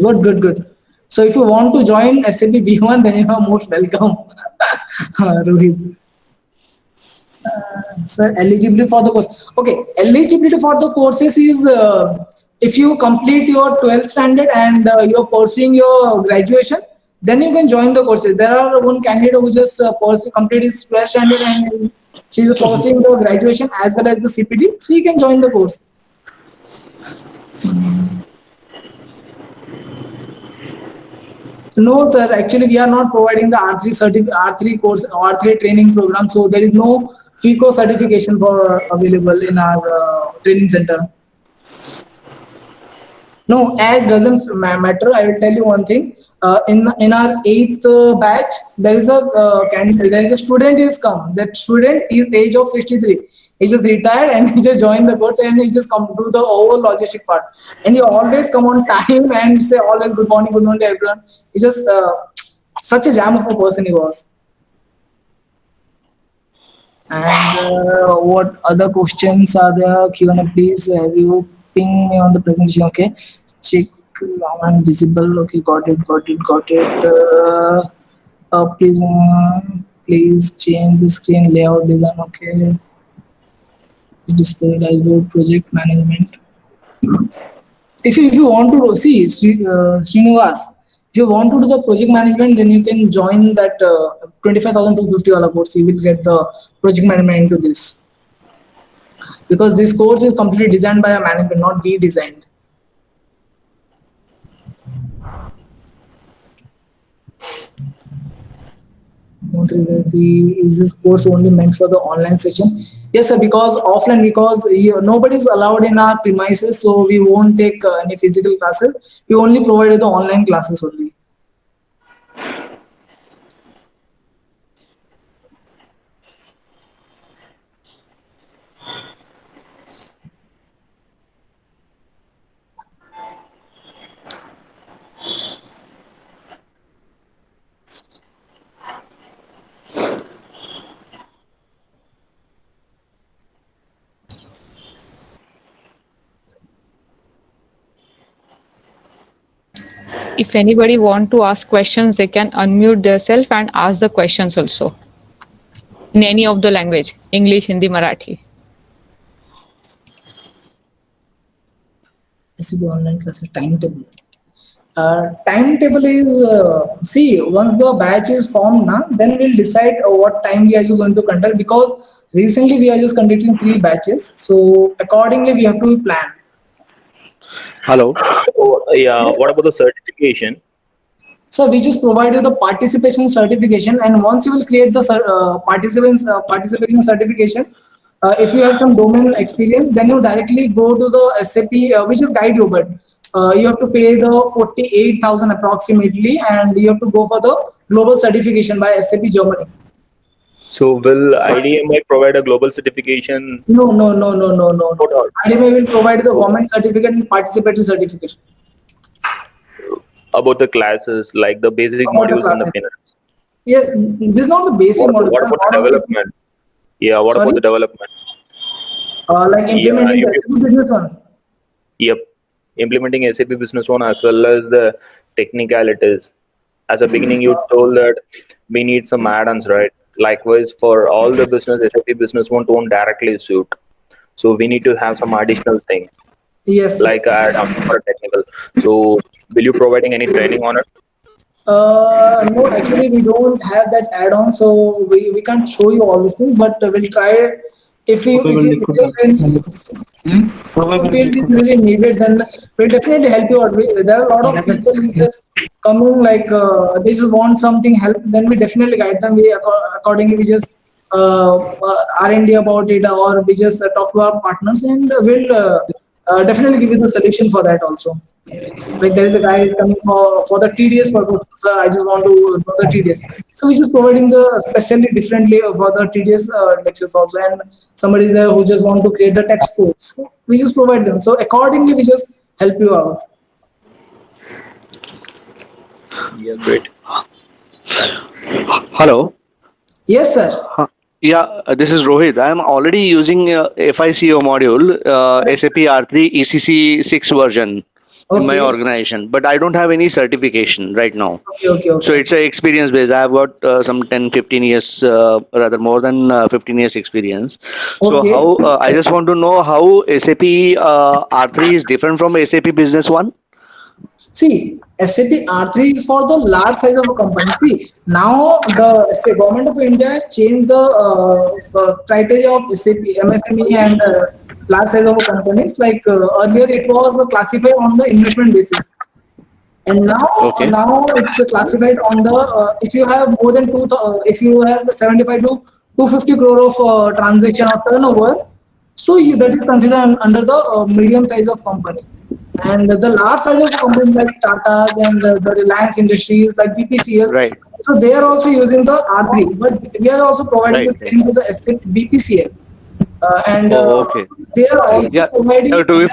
Good, good, good. So if you want to join SAP B1, then you are most welcome, Rohit. Sir, eligibility for the course. Okay, eligibility for the courses is if you complete your 12th standard and you're pursuing your graduation, then you can join the courses. There are one candidate who just complete his 12th standard and she's pursuing the graduation as well as the CPT. She can join the course. No, sir. Actually, we are not providing the R3 course, R3 training program. So there is no FICO certification for available in our training center. No, age doesn't matter. I will tell you one thing. In our eighth batch, there is a student is come. That student is age of 63. He just retired and he just joined the course and he just come to the whole logistic part. And he always come on time and say always good morning to everyone. He's just such a jam of a person he was. And what other questions are there? Q&A, please. Have you ping me on the presentation? Okay. Check I'm visible. Okay, got it. Please change the screen layout design. Okay. Display dashboard project management. If you want to see Srinivas, if you want to do the project management, then you can join that 25,250 course. You will get the project management into this because this course is completely designed by a manager, not we designed. Is this course only meant for the online session? Yes, sir. Because offline, because nobody is allowed in our premises, so we won't take any physical classes. We only provide the online classes only. If anybody want to ask questions, they can unmute themselves and ask the questions also in any of the language, English, Hindi, Marathi. SCB online classes timetable. Timetable is see once the batch is formed now, then we'll decide what time we are just going to conduct because recently we are just conducting 3 batches. So accordingly, we have to plan. Hello. Yeah, Yes, what about the certification? so we just provide you the participation certification, and once you will create the participation certification, if you have some domain experience, then you directly go to the SAP, which is guide you, but you have to pay the 48,000 approximately, and you have to go for the global certification by SAP Germany. So will IDMI provide a global certification No, no, no, no, no, no, no. or not? IDMI will provide the government certificate and participatory certificate About the classes, like the basic about the modules in the classes. finance? Yes, this is not the basic model. What about the development? Yeah, what Sorry, about the development? like Yeah, implementing the SAP business one. yep. Implementing SAP Business One as well as the technicalities. As a beginning, you told that we need some add-ons, right? Likewise, for all the business, SAP Business One won't directly suit. So we need to have some additional things Yes, sir. like add-on for technical. So will you providing any training on it? No, actually, we don't have that add-on, so we can't show you all these things. But we'll try it. If you feel this really needed, then we'll definitely help you out. There are a lot of people who just come in like they just want something help. Then we definitely guide them. Accordingly we just R&D about it, or we just talk to our partners, and we'll definitely give you the solution for that also. Like there is a guy is coming for the TDS purpose. Sir, I just want to know the TDS. So we just providing the specially differently for the TDS lectures also, and somebody is there who just want to create the text codes. We just provide them. So accordingly, we just help you out. Yeah, great. Hello. Yes, sir. Yeah, this is Rohit. I am already using FICO module, SAP R3 ECC 6 version in my Okay. organization, but I don't have any certification right now. Okay. Okay. So Okay. it's a experience based. I have got some 10, 15 years, rather more than 15 years experience. So Okay. how, I just want to know how SAP R3 is different from SAP Business One. See, SAP R3 is for the large size of a company. See, now government of India changed the criteria of SAP, MSME, and large size of companies. Like earlier, it was classified on the investment basis, and Okay. now it's classified on the if you have more than if you have 75 to 250 crore of transaction or turnover, so that is considered under the medium size of company. And the large size of companies like Tata's and the Reliance Industries like BPCS, Right. so they are also using the R3, but we are also providing Right. the training to the BPCL, and Oh, okay. they are also Yeah. providing. To be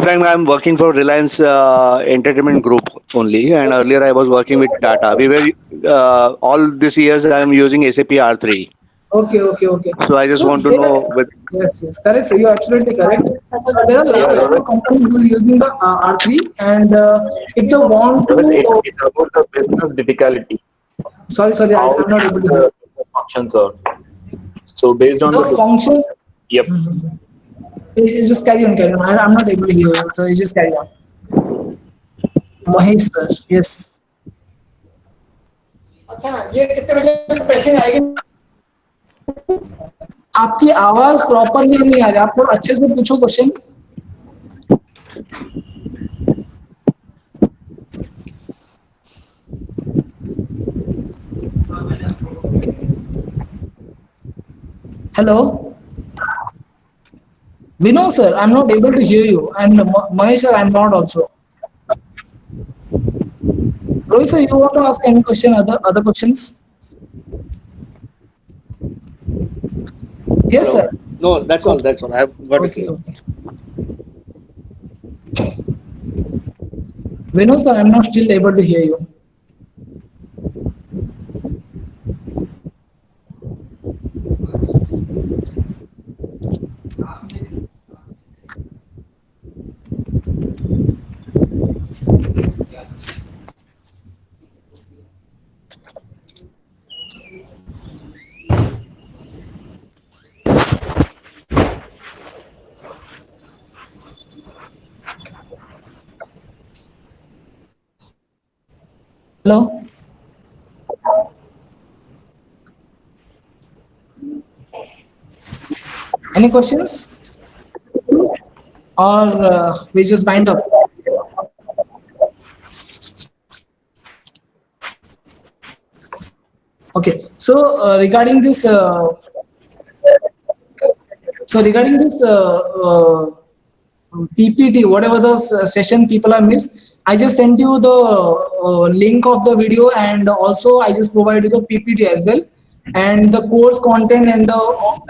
frank, I'm working for Reliance Entertainment Group only, and earlier I was working with Tata. We were all these years I'm using SAP R3. Okay, okay, okay. So I just So want to there, know with yes, yes, correct. So you're absolutely correct. So there are Yeah, large number Rohit. of companies who are using the R3, and if they want Rohit, to, it's about the business difficulty, sorry, sorry, how I'm not able to hear. the business functions are. So based on The the business, function, yep. you just carry on, carry on. I'm not able to hear you, so you just carry on. Mahesh sir, yes. अच्छा ये कितने बजे पैसे आएंगे आपकी आवाज properly नहीं आ रही, आप थोड़ा अच्छे से पूछो question. Hello, Vinod sir, I'm not able to hear you, and Mahesh sir, I'm not also. Rohit sir, you want to ask any question, other questions? Yes, hello. sir. No, that's all. Okay, That's all. I've got it. okay, okay. Vinod sir, I'm not still able to hear you. Hello. Any questions? Or we just wind up? Okay. So regarding this PPT, whatever the session people are missed, I just sent you the link of the video, and also I just provided the PPT as well, and the course content and the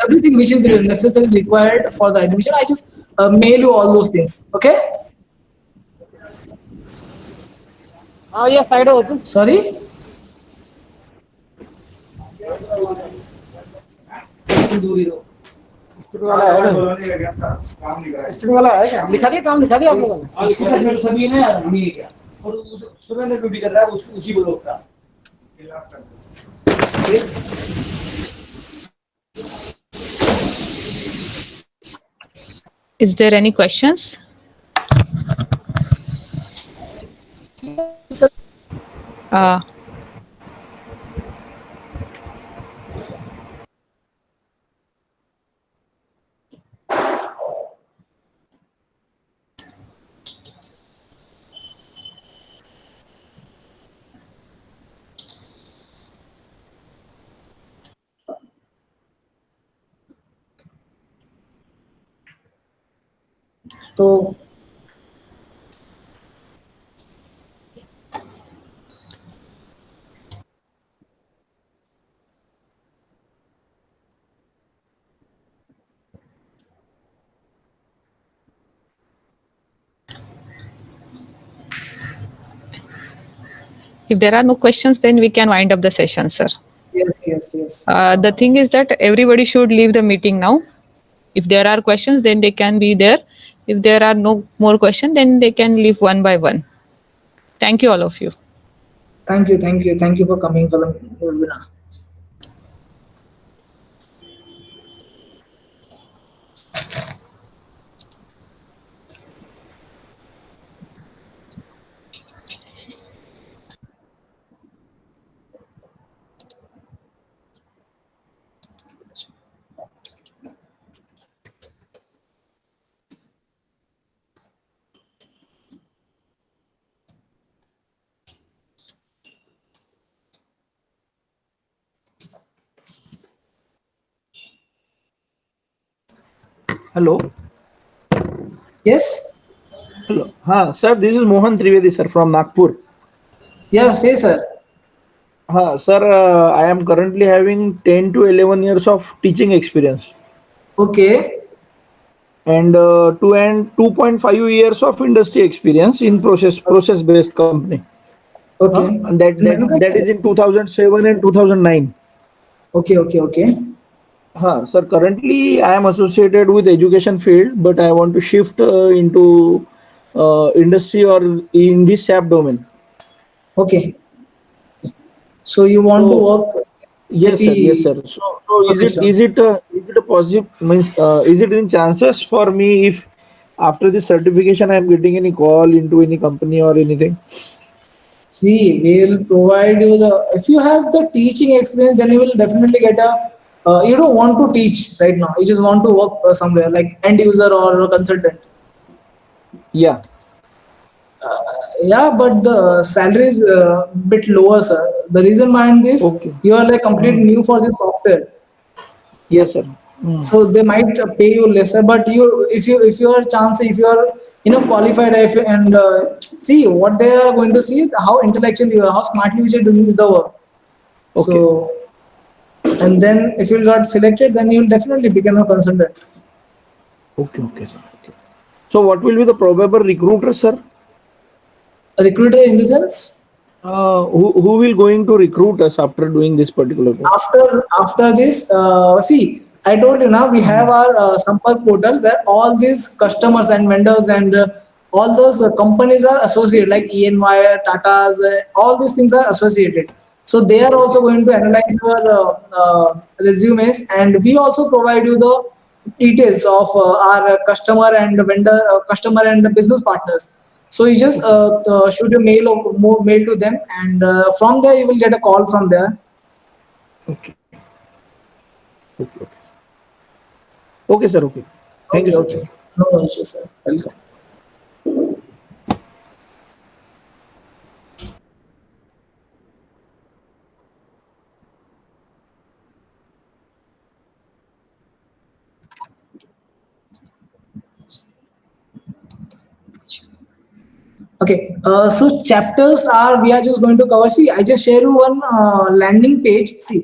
everything which is necessary required for the admission. I just mail you all those things. Okay. हाँ ये side हो तुम Sorry. दूरी दो studio वाला है studio वाला है क्या लिखा दिया आप लोगों ने हाँ लिखा है सभी ने नहीं क्या और सुरेंद्र ड्यूटी कर रहा है उसी ब्लॉक का Is there any questions? Uh, So if there are no questions, then we can wind up the session, sir. yes, yes, yes. The thing is that everybody should leave the meeting now. If there are questions, then they can be there. If there are no more questions, then they can leave one by one. Thank you, all of you. Thank you for coming for the webinar. Hello Yes. Hello. Sir, this is Mohan Trivedi, sir, from Nagpur. Yes, yes, sir. Sir, I am currently having 10 to 11 years of teaching experience Okay, and 2.5 years of industry experience in process based company. okay. And that Manufacturing. is in 2007 and 2009. Okay, okay, okay. Sir, currently I am associated with education field, but I want to shift into industry or in the SAP domain. Okay. So you want to So work yes, sir. Yes, SAP sir. So professional. is it a positive means is it in chances for me if after this certification I am getting any call into any company or anything? See, we will provide you the, if you have the teaching experience, then you will definitely get a, you don't want to teach right now. You just want to work somewhere like end user or a consultant. Yeah. Yeah, but the salary is a bit lower, sir. The reason behind this, Okay. you are like completely Mm. new for this software. Yes, sir. Mm. So they might pay you lesser, but if you are chance, if you are enough qualified, if, and see what they are going to see is how intellectual you are, how smartly you are doing the work. Okay. So, and then if you got selected, then you will definitely become a consultant. Okay. Okay, sir. Okay. So what will be the probable recruiter, sir? A recruiter in the sense, Who will going to recruit us after doing this particular course? after this, see, I told you now we have Mm. our Sampark portal where all these customers and vendors and all those companies are associated, like ENY, Tata's, all these things are associated. So they are also Okay. going to analyze your resumes, and we also provide you the details of our customer and vendor, customer and the business partners. So you just Okay. shoot a mail or mail to them, and from there you will get a call from there. Okay. Okay. Okay. Okay, sir. Okay. Thank you, Okay, sir. okay. Thank you. No issues, sir. Welcome. Okay, so chapters are we are just going to cover. See, I just share you one landing page. See,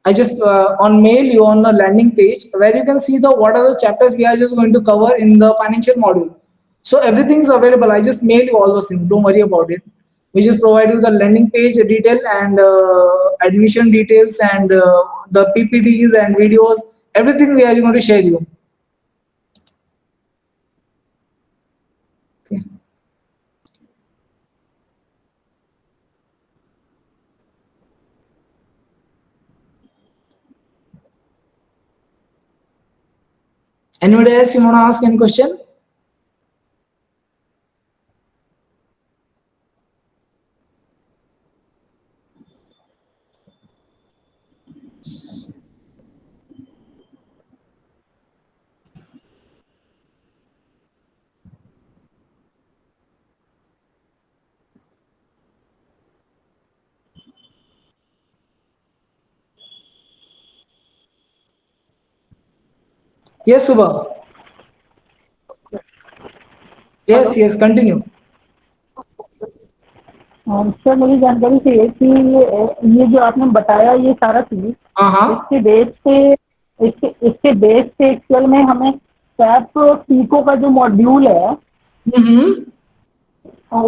I just on mail you on a landing page where you can see the what are the chapters we are just going to cover in the financial module. So everything is available. I just mail you all those things. Don't worry about it. We just provide you the landing page detail and admission details and the PPTs and videos. Everything we are going to share you. Okay. Anybody else you want to ask any question? Yes, Subha. Hello. Yes, yes, continue. Sir मुझे जानकारी चाहिए कि ये जो आपने बताया ये सारा चीज Uh-huh. इसके बेस पे इसके बेस पे एक्चुअल में हमें सैप सीको का जो मॉड्यूल है Mm-hmm.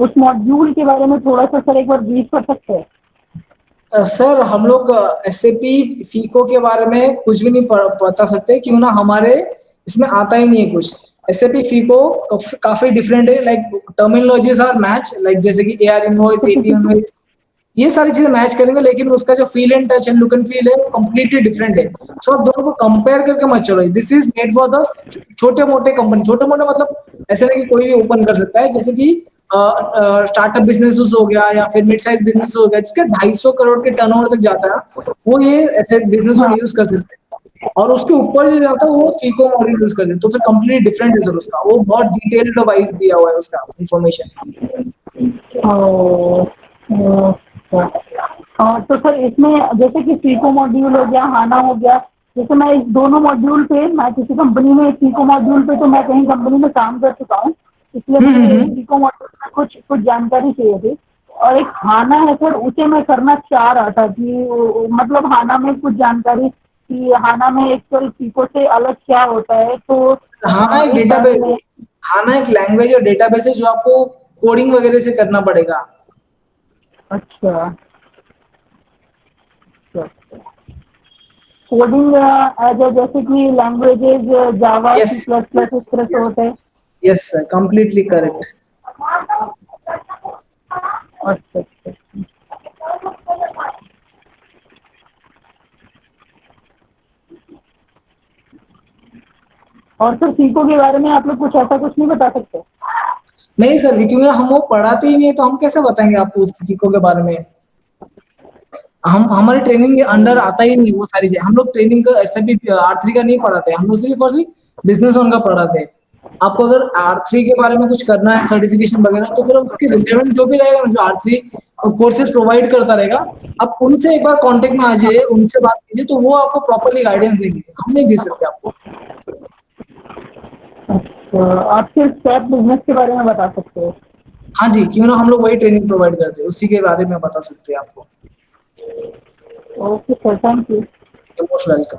उस मॉड्यूल के बारे में थोड़ा सा सर एक बार ब्रीफ कर सकते हैं। सर हम लोग एसएपी फीको के बारे में कुछ भी नहीं बता सकते क्यों ना हमारे इसमें आता ही नहीं है कुछ। एसएपी फीको काफी डिफरेंट है, like terminologies are match, like जैसे कि एआर इनवॉइस, तो एपी किसी इनवॉइस, ये सारी चीजें मैच करेंगे, लेकिन उसका जो feel and touch and look and feel है वो कंप्लीटली डिफरेंट है। सो आप दोनों को कंपेयर करके मत चलो। This is made for the छोटे मोटे कंपनी, छोटे मोटे मतलब ऐसे नहीं कि कोई भी ओपन कर सकता है, जैसे कि स्टार्टअप बिजनेस हो गया या फिर मिड साइज बिजनेस हो गया जिसका 250 करोड़ के टर्नओवर तक जाता है, वो ये ऐसे बिजनेस हाँ यूज कर सकते हैं। और उसके ऊपर जो जाता है वो फीको मॉडल यूज करते हैं, तो फिर कंप्लीट डिफरेंट है सर उसका, वो बहुत डिटेल्ड वाइज दिया हुआ है उसका इन्फॉर्मेशन। ओ, ओ, तो सर इसमें जैसे कि सीको मॉड्यूल हो गया हाना हो गया, जैसे मैं इस दोनों मॉड्यूल पे मैं किसी कंपनी में सीको मॉड्यूल पे तो मैं कहीं कंपनी में काम कर चुका हूँ इसलिए मुझे सीको मॉड्यूल में कुछ जानकारी चाहिए थी। और एक हाना है सर, उसे मैं करना चाह रहा था कि मतलब हाना में कुछ जानकारी कि हाना में एक्चुअल सीको से अलग क्या होता है, तो हाना एक इस बारे डेटाबेस है। में। हाना एक लैंग्वेज और डेटाबेस है जो आपको कोडिंग वगैरह से करना पड़ेगा। अच्छा, कोडिंग एज जैसे कि लैंग्वेजेस जावा, यस, सी प्लस प्लस, इस तरह से यस, होते हैं। Yes sir, completely correct. अच्छा अच्छा। और सर सीको के बारे में आप लोग कुछ ऐसा कुछ नहीं बता सकते? नहीं सर, क्योंकि हम वो पढ़ाते ही नहीं है, तो हम कैसे बताएंगे आपको उस फिको के बारे में। हम हमारी ट्रेनिंग के अंडर आता ही नहीं वो सारी चीजें। हम लोग ट्रेनिंग का एसएपी R3 का नहीं पढ़ाते, हम लोग सिर्फ और सिर्फ बिजनेस ओन का पढ़ाते हैं। आपको अगर R3 के बारे में कुछ करना है सर्टिफिकेशन वगैरह, तो फिर उसके रिलेवेंट जो भी रहेगा ना, जो R3 कोर्सेज प्रोवाइड करता रहेगा, आप उनसे एक बार कांटेक्ट में आ जाइए, उनसे बात कीजिए, तो वो आपको प्रॉपर्ली गाइडेंस देंगे। हम नहीं दे सकते आपको। तो आप सिर्फ स्टेप बिजनेस के बारे में बता सकते हो? हाँ जी, क्यों ना, हम लोग वही ट्रेनिंग प्रोवाइड करते हैं, उसी के बारे में बता सकते हैं आपको। Okay sir, thank you. Most welcome.